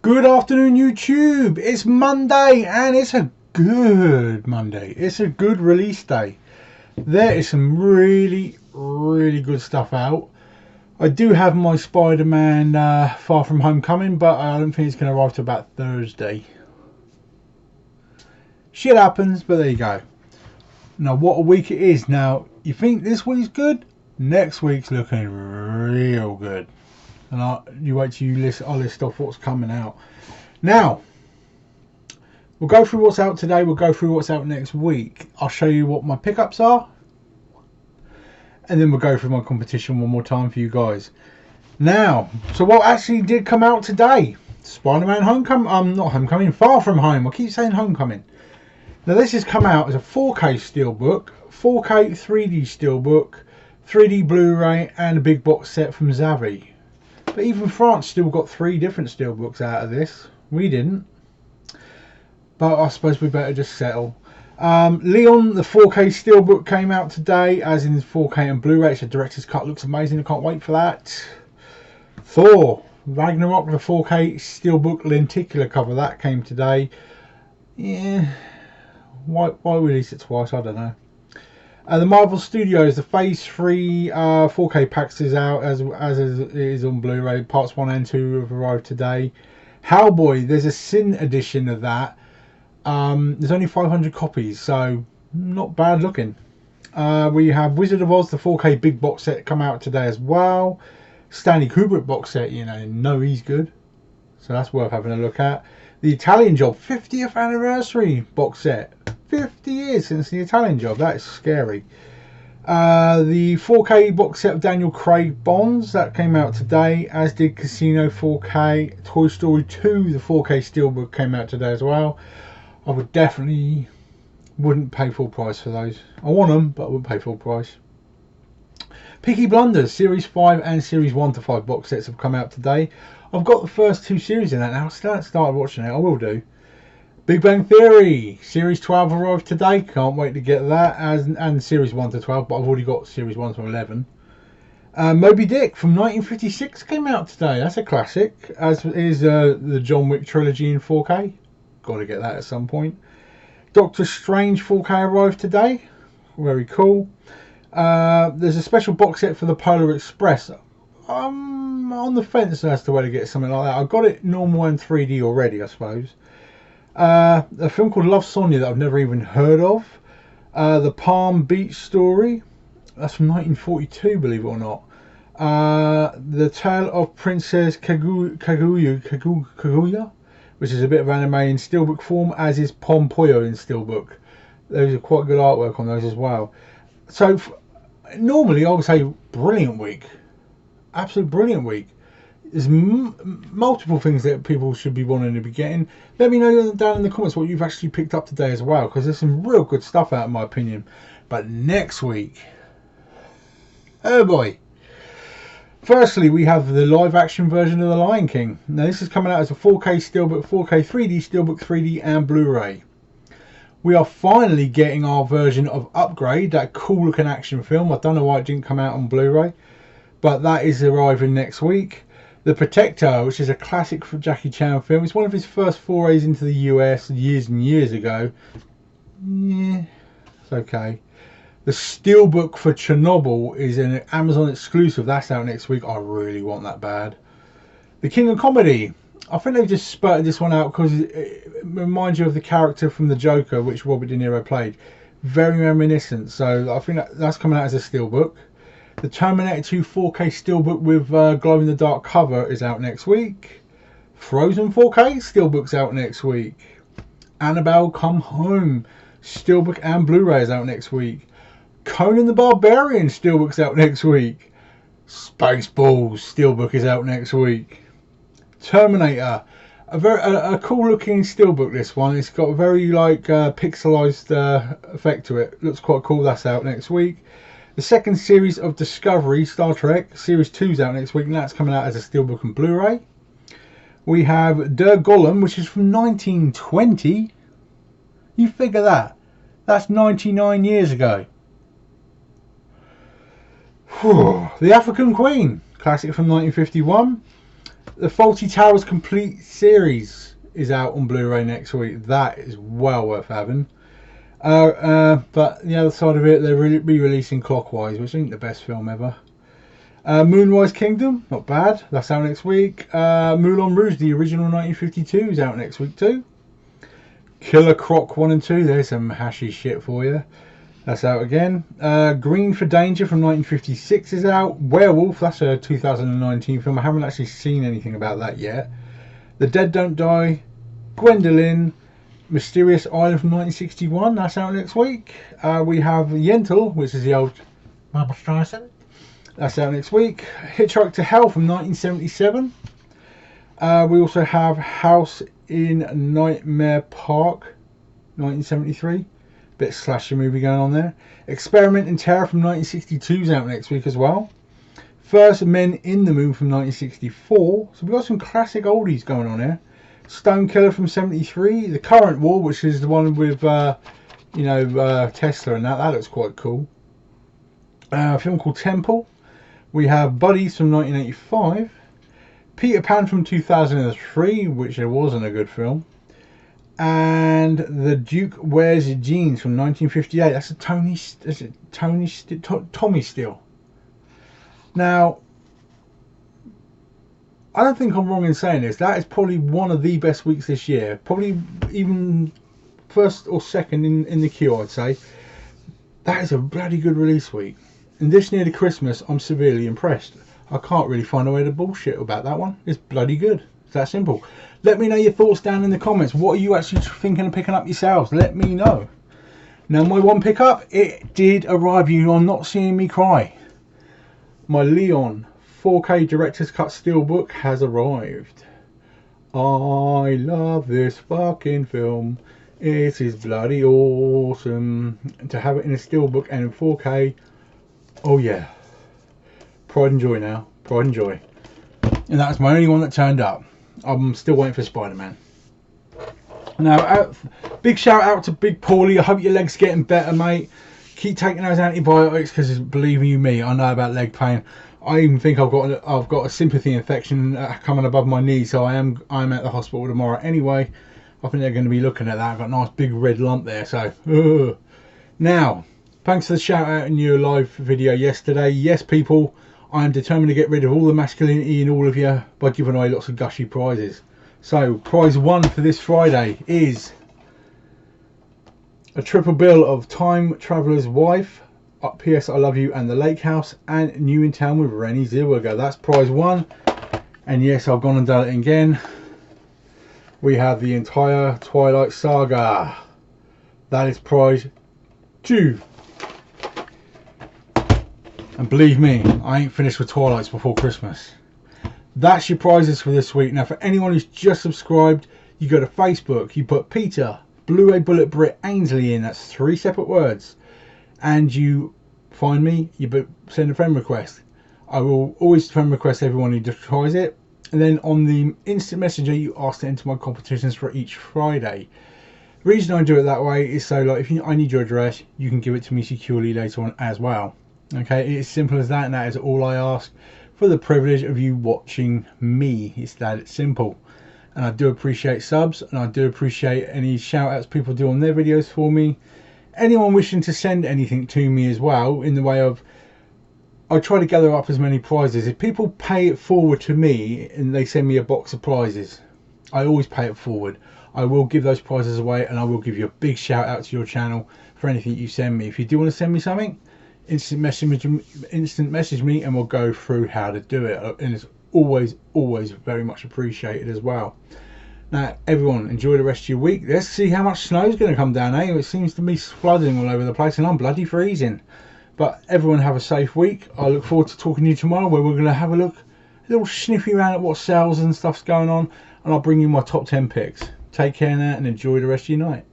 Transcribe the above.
Good afternoon, YouTube. It's Monday and it's a good Monday. It's a good release day. There is some really good stuff out. I do have my Spider-Man Far From Home coming, but I don't think it's going to arrive till about Thursday. Shit happens, but there you go. Now, what a week it is. Now, you think this week's good? Next week's looking real good. And you wait till I'll list off what's coming out. Now, we'll go through what's out today. We'll go through what's out next week. I'll show you what my pickups are. And then we'll go through my competition one more time for you guys. Now, so what actually did come out today? Spider-Man Homecoming. Not Homecoming, Far From Home. I keep saying Homecoming. Now, this has come out as a 4K Steelbook, 4K 3D Steelbook, 3D Blu-ray, and a big box set from Zavvi. But even France still got 3 different steelbooks out of this. We didn't. But I suppose we better just settle. Leon, the 4K steelbook, came out today, as in 4K and Blu-ray. It's a director's cut. Looks amazing. I can't wait for that. Thor, Ragnarok, the 4K steelbook lenticular cover. That came today. Yeah. Why release it twice? I don't know. The Marvel Studios, the Phase 3 4K packs is out as it is on Blu-ray. Parts 1 and 2 have arrived today. Hellboy, there's a Sin edition of that. There's only 500 copies, so not bad looking. We have Wizard of Oz, the 4K big box set, come out today as well. Stanley Kubrick box set, know he's good. So that's worth having a look at. The Italian Job 50th anniversary box set. 50 years since the Italian Job. That is scary. The 4K box set of Daniel Craig Bonds, that came out today, as did Casino 4K. Toy Story 2, the 4K steelbook, came out today as well. I wouldn't pay full price for those. I want them, but I wouldn't pay full price. Peaky Blinders Series 5 and Series 1 to 5 box sets have come out today. I've got the first 2 series in that now. I still started watching it. I will do. Big Bang Theory Series 12 arrived today. Can't wait to get that. And Series 1 to 12, but I've already got Series 1 to 11. Moby Dick from 1956 came out today. That's a classic, as is the John Wick trilogy in 4K. Got to get that at some point. Doctor Strange 4K arrived today. Very cool. There's a special box set for the Polar Express. I'm on the fence as to where to get something like that. I've got it normal and 3D already, I suppose. A film called Love, Sonia that I've never even heard of. The Palm Beach Story. That's from 1942, believe it or not. The Tale of Princess Kaguya, which is a bit of anime in steelbook form, as is Pompoyo in steelbook. Those are quite good artwork on those as well. So, normally I would say brilliant week. Absolute brilliant week. There's multiple things that people should be wanting to be getting. Let me know down in the comments what you've actually picked up today as well, because there's some real good stuff out in my opinion. But next week, oh boy. Firstly, we have the live action version of The Lion King. Now this is coming out as a 4K steelbook, 4K 3D steelbook, 3D and Blu-ray. We are finally getting our version of Upgrade, that cool looking action film. I don't know why it didn't come out on Blu-ray, but that is arriving next week. The Protector, which is a classic for Jackie Chan film. It's one of his first forays into the US years and years ago. Yeah, it's okay. The Steelbook for Chernobyl is an Amazon exclusive. That's out next week. I really want that bad. The King of Comedy. I think they've just spurted this one out because it reminds you of the character from The Joker, which Robert De Niro played. Very reminiscent. So I think that's coming out as a Steelbook. The Terminator 2 4K Steelbook with glow-in-the-dark cover is out next week. Frozen 4K Steelbook's out next week. Annabelle Come Home Steelbook and Blu-ray is out next week. Conan the Barbarian Steelbook's out next week. Spaceballs Steelbook is out next week. Terminator, a cool looking Steelbook, this one. It's got a very pixelized effect to it. Looks quite cool. That's out next week. The second series of Discovery, Star Trek, Series 2 is out next week, and that's coming out as a Steelbook and Blu-ray. We have Der Golem, which is from 1920. You figure that. That's 99 years ago. Whew. The African Queen, classic from 1951. The Faulty Towers Complete Series is out on Blu-ray next week. That is well worth having. But the other side of it, they're re-releasing Clockwise, which ain't the best film ever. Moonrise Kingdom, not bad. That's out next week. Moulin Rouge, the original 1952, is out next week too. Killer Croc 1 and 2, there's some hashy shit for you. That's out again. Green for Danger from 1956 is out. Werewolf, that's a 2019 film. I haven't actually seen anything about that yet. The Dead Don't Die. Gwendolyn. Mysterious Island from 1961, that's out next week. We have Yentl, which is the old Barbra Streisand. That's out next week. Hitchhike to Hell from 1977. We also have House in Nightmare Park, 1973. Bit of slasher movie going on there. Experiment in Terror from 1962 is out next week as well. First Men in the Moon from 1964. So we've got some classic oldies going on here. Stone Killer from 73. The Current War, which is the one with Tesla and that looks quite cool. A film called Temple. We have Buddies from 1985. Peter Pan from 2003, which wasn't a good film. And The Duke Wears Jeans from 1958. That's a Tommy Steele. Now, I don't think I'm wrong in saying this. That is probably one of the best weeks this year. Probably even first or second in the queue, I'd say. That is a bloody good release week. And this near to Christmas, I'm severely impressed. I can't really find a way to bullshit about that one. It's bloody good. It's that simple. Let me know your thoughts down in the comments. What are you actually thinking of picking up yourselves? Let me know. Now, my one pickup, it did arrive. You are not seeing me cry. My Leon 4K Director's Cut Steelbook has arrived. I love this fucking film. It is bloody awesome. To have it in a Steelbook and in 4K. Oh yeah. Pride and joy now. Pride and joy. And that's my only one that turned up. I'm still waiting for Spider-Man. Now, big shout out to Big Paulie. I hope your leg's getting better, mate. Keep taking those antibiotics because, believe you me, I know about leg pain. I even think I've got a sympathy infection coming above my knee, so I'm at the hospital tomorrow anyway. I think they're going to be looking at that. I've got a nice big red lump there. So now, thanks for the shout out in your live video yesterday. Yes, people, I am determined to get rid of all the masculinity in all of you by giving away lots of gushy prizes. So prize one for this Friday is a triple bill of Time Traveller's Wife, P.S. I Love You and The Lake House, and New in Town with Rennie Zellweger. That's prize one. And yes, I've gone and done it again. We have the entire Twilight Saga. That is prize two. And believe me, I ain't finished with Twilights before Christmas. That's your prizes for this week. Now, for anyone who's just subscribed, you go to Facebook, you put Peter Blu-ray Bullet Brit Ainsley in. That's 3 separate words. And you find me, you send a friend request. I will always friend request everyone who just tries it. And then on the instant messenger, you ask to enter my competitions for each Friday. The reason I do it that way is so, like, I need your address, you can give it to me securely later on as well. Okay, it's simple as that, and that is all I ask for the privilege of you watching me. It's that simple. And I do appreciate subs, and I do appreciate any shout outs people do on their videos for me. Anyone wishing to send anything to me as well, in the way of, I try to gather up as many prizes. If people pay it forward to me and they send me a box of prizes, I always pay it forward. I will give those prizes away, and I will give you a big shout out to your channel for anything you send me. If you do want to send me something, instant message me and we'll go through how to do it. And it's always very much appreciated as well. Now, everyone, enjoy the rest of your week. Let's see how much snow is going to come down, eh? It seems to be flooding all over the place, and I'm bloody freezing. But everyone have a safe week. I look forward to talking to you tomorrow, where we're going to have a little sniffy around at what sales and stuff's going on, and I'll bring you my top 10 picks. Take care now and enjoy the rest of your night.